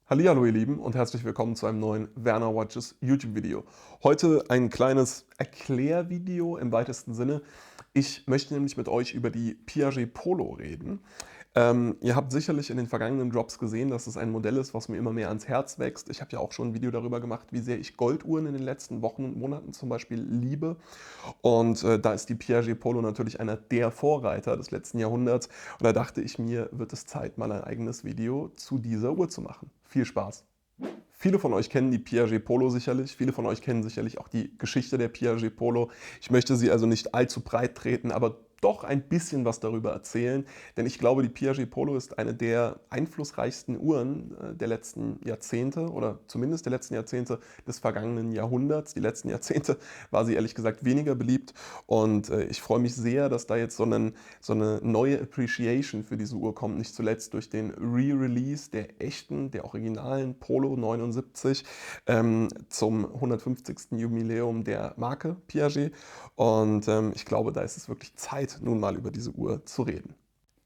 Hallihallo ihr Lieben und herzlich willkommen zu einem neuen Werner Watches YouTube-Video. Heute ein kleines Erklärvideo im weitesten Sinne. Ich möchte nämlich mit euch über die Piaget Polo reden. Ihr habt sicherlich in den vergangenen Drops gesehen, dass es ein Modell ist, was mir immer mehr ans Herz wächst. Ich habe ja auch schon ein Video darüber gemacht, wie sehr ich Golduhren in den letzten Wochen und Monaten zum Beispiel liebe. Und da ist die Piaget Polo natürlich einer der Vorreiter des letzten Jahrhunderts. Und da dachte ich mir, wird es Zeit, mal ein eigenes Video zu dieser Uhr zu machen. Viel Spaß! Viele von euch kennen die Piaget Polo sicherlich, viele von euch kennen sicherlich auch die Geschichte der Piaget Polo. Ich möchte sie also nicht allzu breit treten, aber doch ein bisschen was darüber erzählen, denn ich glaube, die Piaget Polo ist eine der einflussreichsten Uhren der letzten Jahrzehnte oder zumindest der letzten Jahrzehnte des vergangenen Jahrhunderts. Die letzten Jahrzehnte war sie ehrlich gesagt weniger beliebt und ich freue mich sehr, dass da jetzt so eine neue Appreciation für diese Uhr kommt, nicht zuletzt durch den Re-Release der echten, der originalen Polo 79 zum 150. Jubiläum der Marke Piaget. Und ich glaube, da ist es wirklich Zeit, nun mal über diese Uhr zu reden.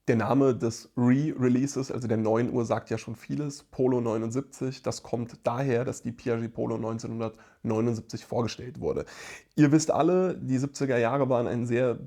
Der Name des Re-Releases, also der neuen Uhr, sagt ja schon vieles. Polo 79, das kommt daher, dass die Piaget Polo 1979 vorgestellt wurde. Ihr wisst alle, die 70er Jahre waren ein sehr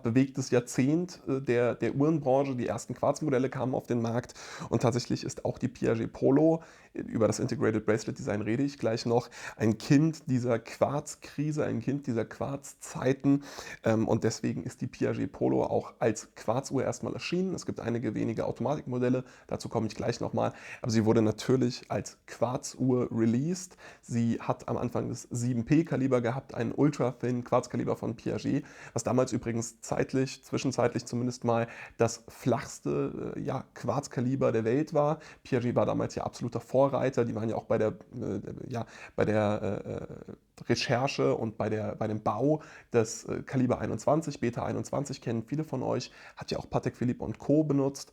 bewegtes Jahrzehnt der Uhrenbranche. Die ersten Quarzmodelle kamen auf den Markt und tatsächlich ist auch die Piaget Polo, über das Integrated Bracelet Design rede ich gleich noch, ein Kind dieser Quarzkrise, ein Kind dieser Quarzzeiten und deswegen ist die Piaget Polo auch als Quarzuhr erstmal erschienen. Es gibt einige wenige Automatikmodelle, dazu komme ich gleich nochmal, aber sie wurde natürlich als Quarzuhr released. Sie hat am Anfang das 7P-Kaliber gehabt, einen Ultra-Thin Quarzkaliber von Piaget, was damals übrigens zwischenzeitlich zumindest mal das flachste Quarzkaliber der Welt war. Piaget war damals ja absoluter Vorreiter, die waren ja auch bei der Recherche und bei dem Bau des Kaliber 21, Beta 21 kennen viele von euch, hat ja auch Patek Philippe und Co. benutzt,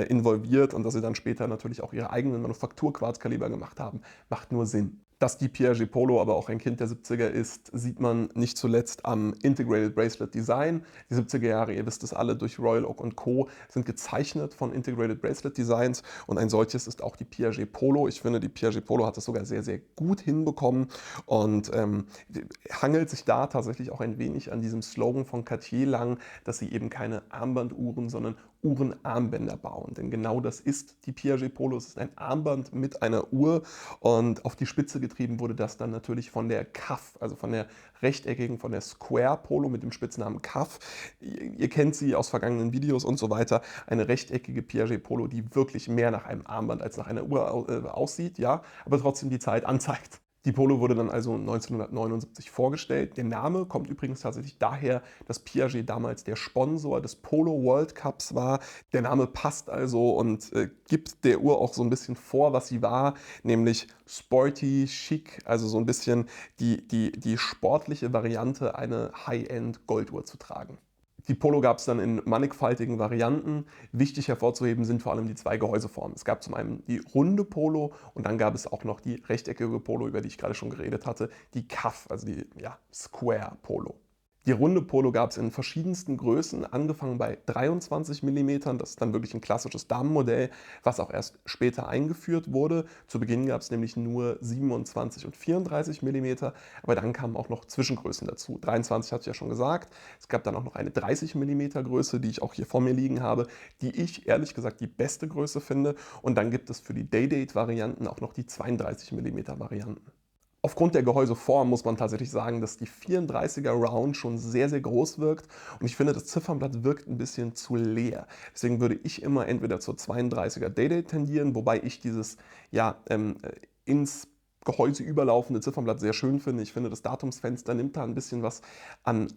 involviert und dass sie dann später natürlich auch ihre eigenen Manufakturquarzkaliber gemacht haben, macht nur Sinn. Dass die Piaget Polo aber auch ein Kind der 70er ist, sieht man nicht zuletzt am Integrated Bracelet Design. Die 70er Jahre, ihr wisst es alle, durch Royal Oak und Co. sind gezeichnet von Integrated Bracelet Designs und ein solches ist auch die Piaget Polo. Ich finde, die Piaget Polo hat es sogar sehr, sehr gut hinbekommen und hangelt sich da tatsächlich auch ein wenig an diesem Slogan von Cartier lang, dass sie eben keine Armbanduhren, sondern Uhrenarmbänder bauen. Denn genau das ist die Piaget Polo. Es ist ein Armband mit einer Uhr und auf die Spitze getrieben wurde das dann natürlich von der CAF, also von der rechteckigen, von der Square Polo mit dem Spitznamen CAF. Ihr kennt sie aus vergangenen Videos und so weiter. Eine rechteckige Piaget Polo, die wirklich mehr nach einem Armband als nach einer Uhr aussieht, ja, aber trotzdem die Zeit anzeigt. Die Polo wurde dann also 1979 vorgestellt. Der Name kommt übrigens tatsächlich daher, dass Piaget damals der Sponsor des Polo World Cups war. Der Name passt also und gibt der Uhr auch so ein bisschen vor, was sie war, nämlich sporty, chic, also so ein bisschen die sportliche Variante, eine High-End Golduhr zu tragen. Die Polo gab es dann in mannigfaltigen Varianten. Wichtig hervorzuheben sind vor allem die zwei Gehäuseformen. Es gab zum einen die runde Polo und dann gab es auch noch die rechteckige Polo, über die ich gerade schon geredet hatte, die CAF, also die Square Polo. Die runde Polo gab es in verschiedensten Größen, angefangen bei 23 mm, das ist dann wirklich ein klassisches Damenmodell, was auch erst später eingeführt wurde. Zu Beginn gab es nämlich nur 27 und 34 mm, aber dann kamen auch noch Zwischengrößen dazu. 23 hatte ich ja schon gesagt, es gab dann auch noch eine 30 mm Größe, die ich auch hier vor mir liegen habe, die ich ehrlich gesagt die beste Größe finde und dann gibt es für die Day-Date-Varianten auch noch die 32 mm Varianten. Aufgrund der Gehäuseform muss man tatsächlich sagen, dass die 34er Round schon sehr, sehr groß wirkt und ich finde, das Ziffernblatt wirkt ein bisschen zu leer. Deswegen würde ich immer entweder zur 32er Day-Date tendieren, wobei ich dieses ins Gehäuse überlaufende Ziffernblatt sehr schön finde. Ich finde, das Datumsfenster nimmt da ein bisschen was ein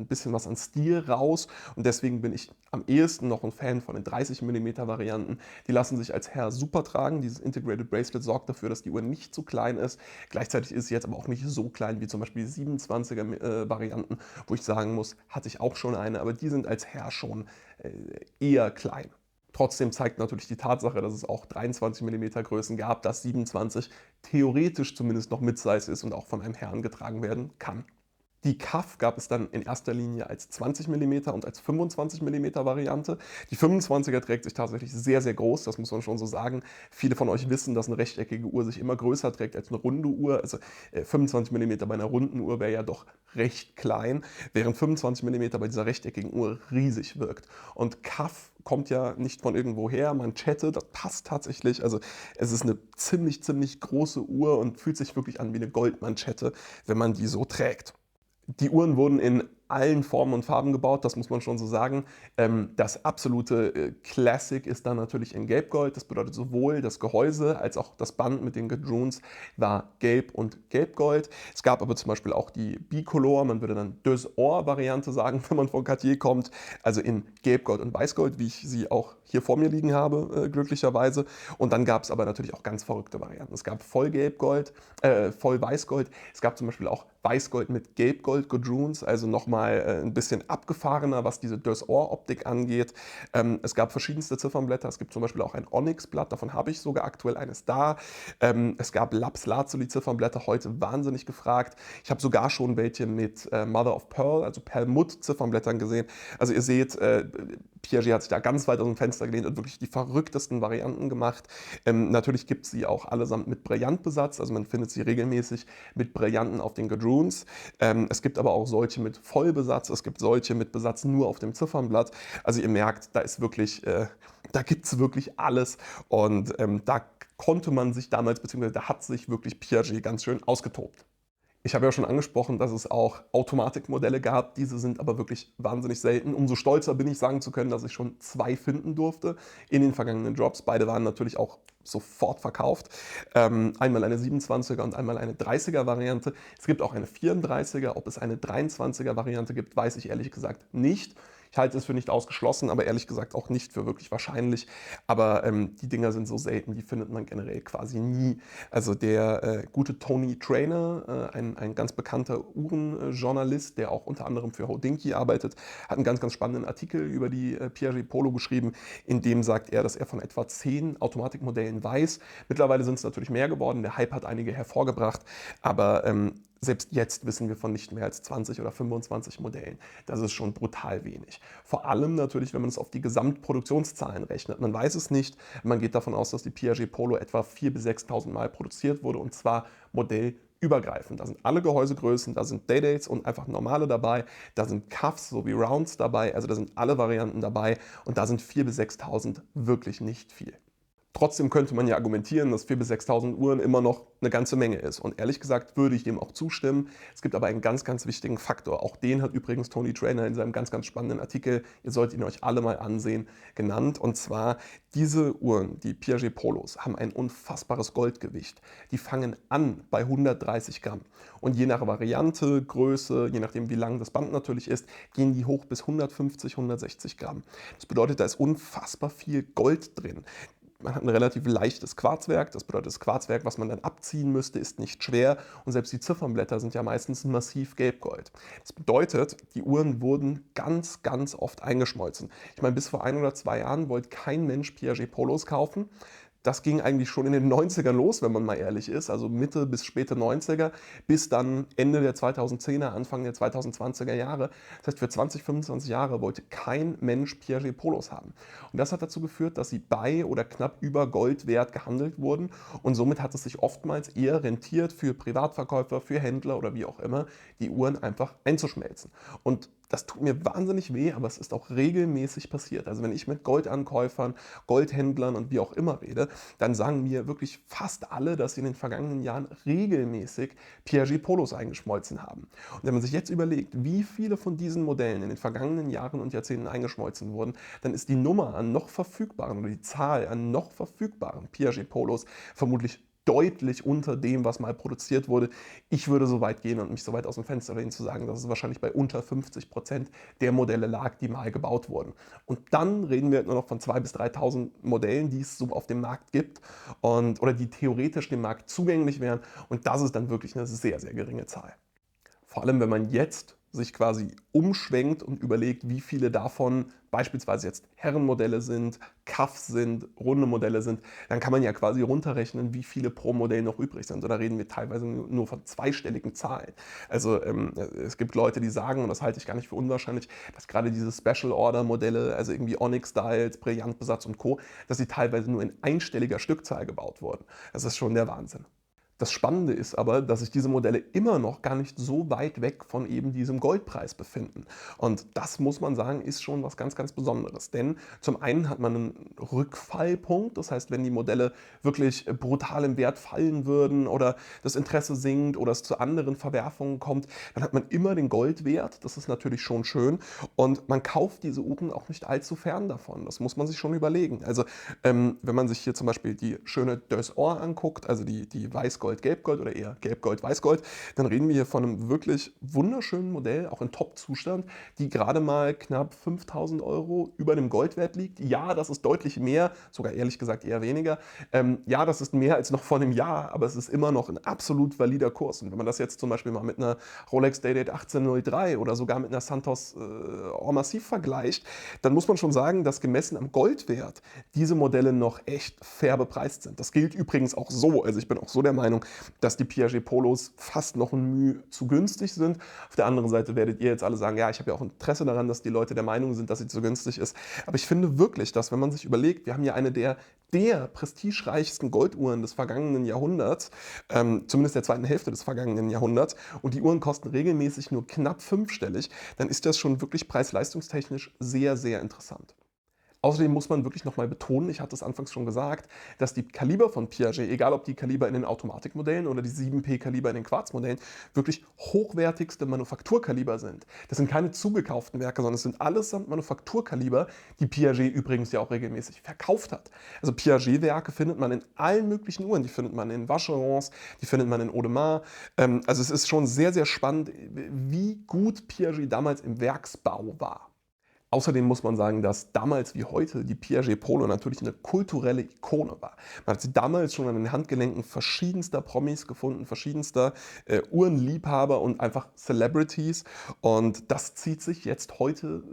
bisschen was an Stil raus und deswegen bin ich am ehesten noch ein Fan von den 30 mm Varianten. Die lassen sich als Herr super tragen. Dieses Integrated Bracelet sorgt dafür, dass die Uhr nicht zu klein ist. Gleichzeitig ist sie jetzt aber auch nicht so klein wie zum Beispiel die 27er Varianten, wo ich sagen muss, hatte ich auch schon eine, aber die sind als Herr schon eher klein. Trotzdem zeigt natürlich die Tatsache, dass es auch 23 mm Größen gab, dass 27 theoretisch zumindest noch Midsize ist und auch von einem Herrn getragen werden kann. Die CAF gab es dann in erster Linie als 20 mm und als 25 mm Variante. Die 25er trägt sich tatsächlich sehr, sehr groß, das muss man schon so sagen. Viele von euch wissen, dass eine rechteckige Uhr sich immer größer trägt als eine runde Uhr. Also 25 mm bei einer runden Uhr wäre ja doch recht klein, während 25 mm bei dieser rechteckigen Uhr riesig wirkt. Und CAF kommt ja nicht von irgendwo her, Manschette, das passt tatsächlich. Also es ist eine ziemlich, ziemlich große Uhr und fühlt sich wirklich an wie eine Goldmanschette, wenn man die so trägt. Die Uhren wurden in allen Formen und Farben gebaut, das muss man schon so sagen. Das absolute Classic ist dann natürlich in Gelbgold. Das bedeutet sowohl das Gehäuse als auch das Band mit den Gadroons war gelb und gelbgold. Es gab aber zum Beispiel auch die Bicolor, man würde dann Deux Or Variante sagen, wenn man von Cartier kommt, also in Gelbgold und Weißgold, wie ich sie auch hier vor mir liegen habe, glücklicherweise. Und dann gab es aber natürlich auch ganz verrückte Varianten. Es gab Vollgelbgold, Vollweißgold. Es gab zum Beispiel auch Weißgold mit Gelbgold Gadroons, also nochmal ein bisschen abgefahrener, was diese Deux Or Optik angeht. Es gab verschiedenste Ziffernblätter. Es gibt zum Beispiel auch ein Onyx-Blatt, davon habe ich sogar aktuell eines da. Es gab Laps Lazuli Ziffernblätter, heute wahnsinnig gefragt. Ich habe sogar schon welche mit Mother of Pearl, also Perlmutt Ziffernblättern gesehen. Also ihr seht, Piaget hat sich da ganz weit aus dem Fenster gelehnt und wirklich die verrücktesten Varianten gemacht. Natürlich gibt es sie auch allesamt mit Brillantbesatz, also man findet sie regelmäßig mit Brillanten auf den Gadroons. Es gibt aber auch solche mit Vollbesatz, es gibt solche mit Besatz nur auf dem Ziffernblatt. Also ihr merkt, da ist wirklich, da gibt es wirklich alles und da konnte man sich damals, beziehungsweise da hat sich wirklich Piaget ganz schön ausgetobt. Ich habe ja schon angesprochen, dass es auch Automatikmodelle gab. Diese sind aber wirklich wahnsinnig selten. Umso stolzer bin ich, sagen zu können, dass ich schon 2 finden durfte in den vergangenen Drops. Beide waren natürlich auch sofort verkauft. Einmal eine 27er und einmal eine 30er Variante. Es gibt auch eine 34er. Ob es eine 23er Variante gibt, weiß ich ehrlich gesagt nicht. Ich halte es für nicht ausgeschlossen, aber ehrlich gesagt auch nicht für wirklich wahrscheinlich. Aber die Dinger sind so selten, die findet man generell quasi nie. Also der gute Tony Trainer, ein ganz bekannter Uhrenjournalist, der auch unter anderem für Hodinkee arbeitet, hat einen ganz, ganz spannenden Artikel über die Piaget Polo geschrieben. In dem sagt er, dass er von etwa 10 Automatikmodellen weiß. Mittlerweile sind es natürlich mehr geworden. Der Hype hat einige hervorgebracht, aber selbst jetzt wissen wir von nicht mehr als 20 oder 25 Modellen. Das ist schon brutal wenig. Vor allem natürlich, wenn man es auf die Gesamtproduktionszahlen rechnet. Man weiß es nicht. Man geht davon aus, dass die Piaget Polo etwa 4.000 bis 6.000 Mal produziert wurde und zwar modellübergreifend. Da sind alle Gehäusegrößen, da sind Day-Dates und einfach normale dabei. Da sind Cuffs sowie Rounds dabei, also da sind alle Varianten dabei und da sind 4.000 bis 6.000 wirklich nicht viel. Trotzdem könnte man ja argumentieren, dass 4.000 bis 6.000 Uhren immer noch eine ganze Menge ist. Und ehrlich gesagt würde ich dem auch zustimmen. Es gibt aber einen ganz, ganz wichtigen Faktor. Auch den hat übrigens Tony Trainer in seinem ganz, ganz spannenden Artikel, ihr solltet ihn euch alle mal ansehen, genannt. Und zwar, diese Uhren, die Piaget Polos, haben ein unfassbares Goldgewicht. Die fangen an bei 130 Gramm. Und je nach Variante, Größe, je nachdem wie lang das Band natürlich ist, gehen die hoch bis 150, 160 Gramm. Das bedeutet, da ist unfassbar viel Gold drin. Man hat ein relativ leichtes Quarzwerk, das bedeutet, das Quarzwerk, was man dann abziehen müsste, ist nicht schwer und selbst die Ziffernblätter sind ja meistens massiv gelbgold. Das bedeutet, die Uhren wurden ganz, ganz oft eingeschmolzen. Ich meine, bis vor 1 oder 2 Jahren wollte kein Mensch Piaget Polos kaufen. Das ging eigentlich schon in den 90ern los, wenn man mal ehrlich ist, also Mitte bis späte 90er, bis dann Ende der 2010er, Anfang der 2020er Jahre. Das heißt, für 20, 25 Jahre wollte kein Mensch Piaget Polos haben. Und das hat dazu geführt, dass sie bei oder knapp über Goldwert gehandelt wurden und somit hat es sich oftmals eher rentiert für Privatverkäufer, für Händler oder wie auch immer, die Uhren einfach einzuschmelzen. Und das tut mir wahnsinnig weh, aber es ist auch regelmäßig passiert. Also wenn ich mit Goldankäufern, Goldhändlern und wie auch immer rede, dann sagen mir wirklich fast alle, dass sie in den vergangenen Jahren regelmäßig Piaget Polos eingeschmolzen haben. Und wenn man sich jetzt überlegt, wie viele von diesen Modellen in den vergangenen Jahren und Jahrzehnten eingeschmolzen wurden, dann ist die Nummer an noch verfügbaren oder die Zahl an noch verfügbaren Piaget Polos vermutlich deutlich unter dem, was mal produziert wurde. Ich würde so weit gehen und mich so weit aus dem Fenster lehnen zu sagen, dass es wahrscheinlich bei unter 50% der Modelle lag, die mal gebaut wurden. Und dann reden wir nur noch von 2.000 bis 3.000 Modellen, die es so auf dem Markt gibt oder die theoretisch dem Markt zugänglich wären. Und das ist dann wirklich eine sehr, sehr geringe Zahl. Vor allem, wenn man jetzt sich quasi umschwenkt und überlegt, wie viele davon beispielsweise jetzt Herrenmodelle sind, Kaff sind, runde Modelle sind, dann kann man ja quasi runterrechnen, wie viele pro Modell noch übrig sind. Und da reden wir teilweise nur von zweistelligen Zahlen. Also es gibt Leute, die sagen, und das halte ich gar nicht für unwahrscheinlich, dass gerade diese Special Order Modelle, also irgendwie Onyx Styles, Brillantbesatz und Co., dass sie teilweise nur in einstelliger Stückzahl gebaut wurden. Das ist schon der Wahnsinn. Das Spannende ist aber, dass sich diese Modelle immer noch gar nicht so weit weg von eben diesem Goldpreis befinden. Und das muss man sagen, ist schon was ganz, ganz Besonderes. Denn zum einen hat man einen Rückfallpunkt, das heißt, wenn die Modelle wirklich brutal im Wert fallen würden oder das Interesse sinkt oder es zu anderen Verwerfungen kommt, dann hat man immer den Goldwert. Das ist natürlich schon schön. Und man kauft diese Uhren auch nicht allzu fern davon. Das muss man sich schon überlegen. Also wenn man sich hier zum Beispiel die schöne Deux Or anguckt, also die Weißgold, Gelbgold oder eher Gelbgold, Weißgold, dann reden wir hier von einem wirklich wunderschönen Modell, auch in Top-Zustand, die gerade mal knapp 5.000 Euro über dem Goldwert liegt. Ja, das ist deutlich mehr, sogar ehrlich gesagt eher weniger. Ja, das ist mehr als noch vor einem Jahr, aber es ist immer noch ein absolut valider Kurs. Und wenn man das jetzt zum Beispiel mal mit einer Rolex Day-Date 1803 oder sogar mit einer Santos Or Massif vergleicht, dann muss man schon sagen, dass gemessen am Goldwert diese Modelle noch echt fair bepreist sind. Das gilt übrigens auch so. Also ich bin auch so der Meinung, dass die Piaget Polos fast noch ein Mühe zu günstig sind. Auf der anderen Seite werdet ihr jetzt alle sagen, ja, ich habe ja auch Interesse daran, dass die Leute der Meinung sind, dass sie zu günstig ist. Aber ich finde wirklich, dass wenn man sich überlegt, wir haben ja eine der prestigereichsten Golduhren des vergangenen Jahrhunderts, zumindest der zweiten Hälfte des vergangenen Jahrhunderts, und die Uhren kosten regelmäßig nur knapp fünfstellig, dann ist das schon wirklich preis-leistungstechnisch sehr, sehr interessant. Außerdem muss man wirklich nochmal betonen, ich hatte es anfangs schon gesagt, dass die Kaliber von Piaget, egal ob die Kaliber in den Automatikmodellen oder die 7P-Kaliber in den Quarzmodellen, wirklich hochwertigste Manufakturkaliber sind. Das sind keine zugekauften Werke, sondern es sind allesamt Manufakturkaliber, die Piaget übrigens ja auch regelmäßig verkauft hat. Also Piaget-Werke findet man in allen möglichen Uhren. Die findet man in Vacherons, die findet man in Audemars. Also es ist schon sehr, sehr spannend, wie gut Piaget damals im Werksbau war. Außerdem muss man sagen, dass damals wie heute die Piaget Polo natürlich eine kulturelle Ikone war. Man hat sie damals schon an den Handgelenken verschiedenster Promis gefunden, verschiedenster Uhrenliebhaber und einfach Celebrities. Und das zieht sich jetzt heute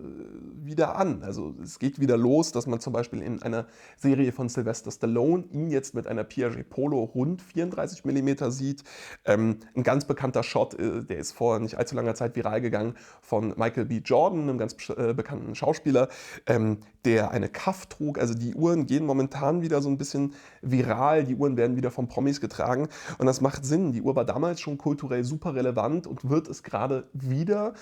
wieder an. Also es geht wieder los, dass man zum Beispiel in einer Serie von Sylvester Stallone ihn jetzt mit einer Piaget Polo rund 34 mm sieht. Ein ganz bekannter Shot, der ist vor nicht allzu langer Zeit viral gegangen, von Michael B. Jordan, einem ganz bekannten Schauspieler, der eine Kaff trug. Also die Uhren gehen momentan wieder so ein bisschen viral, die Uhren werden wieder von Promis getragen und das macht Sinn. Die Uhr war damals schon kulturell super relevant und wird es gerade wieder.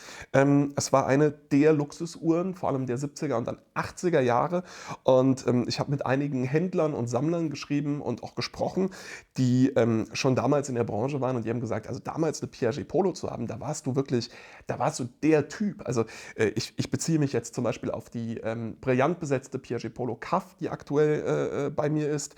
Es war eine der Luxusuhren, vor allem der 70er und dann 80er Jahre, und ich habe mit einigen Händlern und Sammlern geschrieben und auch gesprochen, die schon damals in der Branche waren, und die haben gesagt, also damals eine Piaget Polo zu haben, da warst du wirklich, da warst du der Typ. Also ich beziehe mich jetzt zum Beispiel auf die brillant besetzte Piaget Polo Kaff, die aktuell bei mir ist.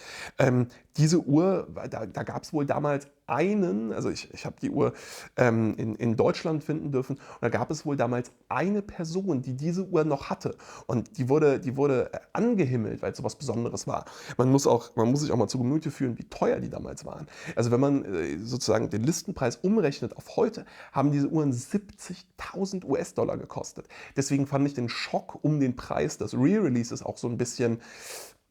Diese Uhr, da gab es wohl damals einen, also ich habe die Uhr in Deutschland finden dürfen, und da gab es wohl damals eine Person, die diese Uhr noch hatte, und die wurde angehimmelt, weil es so was Besonderes war. Man muss sich auch mal zu Gemüte führen, wie teuer die damals waren. Also wenn man sozusagen den Listenpreis umrechnet auf heute, haben diese Uhren 70.000 US-Dollar gekostet. Deswegen fand ich den Schock um den Preis des Re-Releases auch so ein bisschen,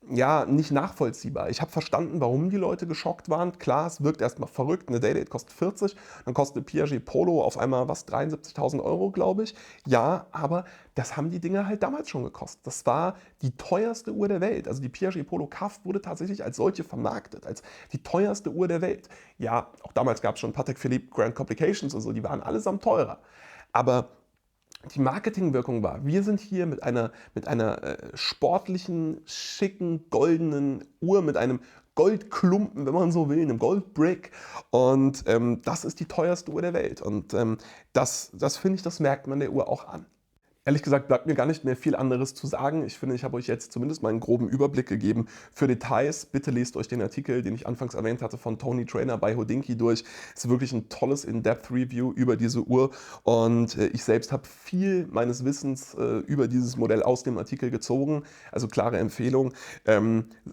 ja, nicht nachvollziehbar. Ich habe verstanden, warum die Leute geschockt waren. Klar, es wirkt erstmal verrückt. Eine Day-Date kostet 40, dann kostet eine Piaget Polo auf einmal 73.000 Euro, glaube ich. Ja, aber das haben die Dinger halt damals schon gekostet. Das war die teuerste Uhr der Welt. Also die Piaget Polo Kaff wurde tatsächlich als solche vermarktet, als die teuerste Uhr der Welt. Ja, auch damals gab es schon Patek Philippe Grand Complications und so, die waren allesamt teurer. Aber die Marketingwirkung war, wir sind hier mit einer sportlichen, schicken, goldenen Uhr, mit einem Goldklumpen, wenn man so will, einem Goldbrick, und das ist die teuerste Uhr der Welt, und das finde ich, das merkt man der Uhr auch an. Ehrlich gesagt bleibt mir gar nicht mehr viel anderes zu sagen. Ich finde, ich habe euch jetzt zumindest mal einen groben Überblick gegeben. Für Details, bitte lest euch den Artikel, den ich anfangs erwähnt hatte, von Tony Trainer bei Hodinkee durch. Es ist wirklich ein tolles In-Depth-Review über diese Uhr und ich selbst habe viel meines Wissens über dieses Modell aus dem Artikel gezogen. Also klare Empfehlung.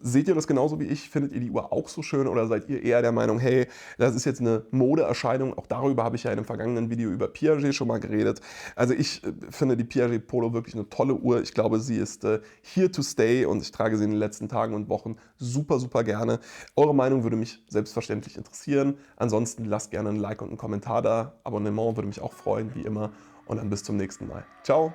Seht ihr das genauso wie ich? Findet ihr die Uhr auch so schön oder seid ihr eher der Meinung, hey, das ist jetzt eine Modeerscheinung? Auch darüber habe ich ja in einem vergangenen Video über Piaget schon mal geredet. Also ich finde die Piaget Polo wirklich eine tolle Uhr. Ich glaube, sie ist here to stay und ich trage sie in den letzten Tagen und Wochen super, super gerne. Eure Meinung würde mich selbstverständlich interessieren. Ansonsten lasst gerne ein Like und einen Kommentar da. Abonnement würde mich auch freuen, wie immer. Und dann bis zum nächsten Mal. Ciao!